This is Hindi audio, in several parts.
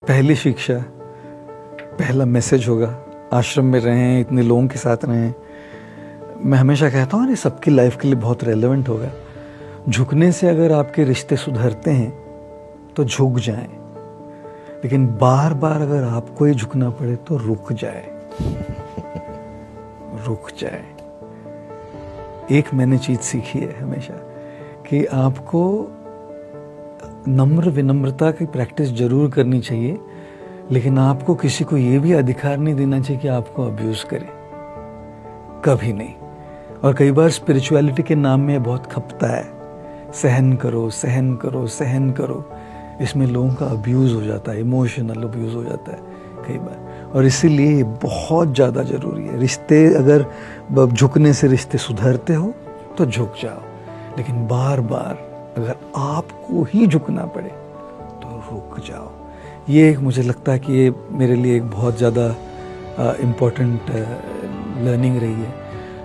पहली शिक्षा, पहला मैसेज होगा। आश्रम में रहें, इतने लोगों के साथ रहें, मैं हमेशा कहता हूँ ये सबकी लाइफ के लिए बहुत रेलेवेंट होगा। झुकने से अगर आपके रिश्ते सुधरते हैं तो झुक जाएं, लेकिन बार बार अगर आपको ही झुकना पड़े तो रुक जाए। रुक जाए। एक मैंने चीज सीखी है हमेशा कि आपको नम्र विनम्रता की प्रैक्टिस जरूर करनी चाहिए, लेकिन आपको किसी को ये भी अधिकार नहीं देना चाहिए कि आपको अब्यूज करे, कभी नहीं। और कई बार स्पिरिचुअलिटी के नाम में बहुत खपता है, सहन करो सहन करो सहन करो। इसमें लोगों का अब्यूज हो जाता है, इमोशनल अब्यूज हो जाता है कई बार, और इसीलिए ये बहुत ज़्यादा ज़रूरी है। रिश्ते अगर झुकने से रिश्ते सुधरते हो तो झुक जाओ, लेकिन बार बार अगर आपको ही झुकना पड़े तो रुक जाओ। ये एक मुझे लगता है कि ये मेरे लिए एक बहुत ज़्यादा इम्पोर्टेंट लर्निंग रही है।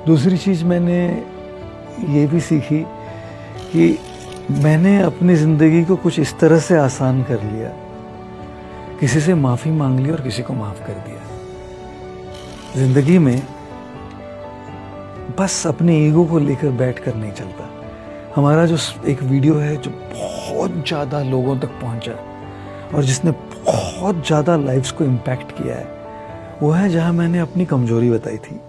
दूसरी चीज़ मैंने ये भी सीखी कि मैंने अपनी ज़िंदगी को कुछ इस तरह से आसान कर लिया, किसी से माफ़ी मांग ली और किसी को माफ़ कर दिया। ज़िंदगी में बस अपने ईगो को लेकर बैठ कर नहीं चलता। हमारा जो एक वीडियो है जो बहुत ज़्यादा लोगों तक पहुंचा और जिसने बहुत ज़्यादा लाइफ्स को इम्पैक्ट किया है, वो है जहाँ मैंने अपनी कमजोरी बताई थी,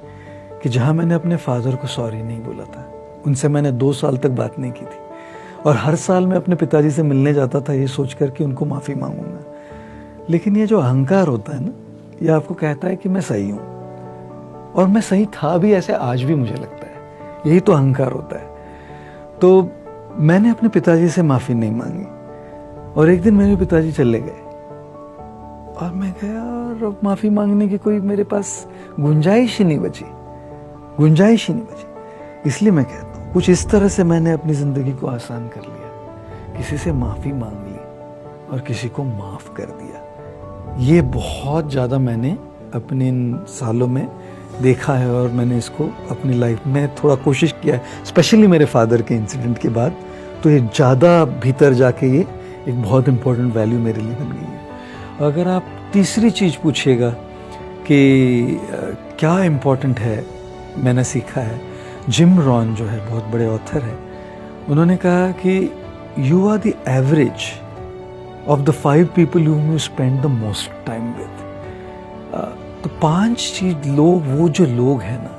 कि जहाँ मैंने अपने फादर को सॉरी नहीं बोला था। उनसे मैंने 2 साल तक बात नहीं की थी, और हर साल मैं अपने पिताजी से मिलने जाता था ये सोच कर कि उनको माफ़ी मांगूंगा। लेकिन ये जो अहंकार होता है ना, ये आपको कहता है कि मैं सही हूँ, और मैं सही था भी, ऐसे आज भी मुझे लगता है। यही तो अहंकार होता है। तो मैंने अपने पिताजी से माफ़ी नहीं मांगी, और एक दिन मेरे पिताजी चले गए और मैं गया, और माफ़ी मांगने की कोई मेरे पास गुंजाइश ही नहीं बची, गुंजाइश ही नहीं बची। इसलिए मैं कहता हूँ कुछ इस तरह से मैंने अपनी ज़िंदगी को आसान कर लिया, किसी से माफ़ी मांग ली और किसी को माफ़ कर दिया। ये बहुत ज़्यादा मैंने अपने इन सालों में देखा है, और मैंने इसको अपनी लाइफ में थोड़ा कोशिश किया है, स्पेशली मेरे फादर के इंसिडेंट के बाद। तो ये ज़्यादा भीतर जाके ये एक बहुत इम्पोर्टेंट वैल्यू मेरे लिए बन गई है। अगर आप तीसरी चीज़ पूछिएगा कि क्या इम्पोर्टेंट है, मैंने सीखा है, जिम रॉन जो है बहुत बड़े ऑथर है, उन्होंने कहा कि you are the average of the 5 people whom you spend the most time with। तो 5 चीज लोग, वो जो लोग हैं ना,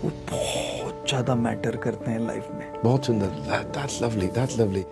वो बहुत ज़्यादा मैटर करते हैं लाइफ में। बहुत सुंदर। That's lovely, that's lovely।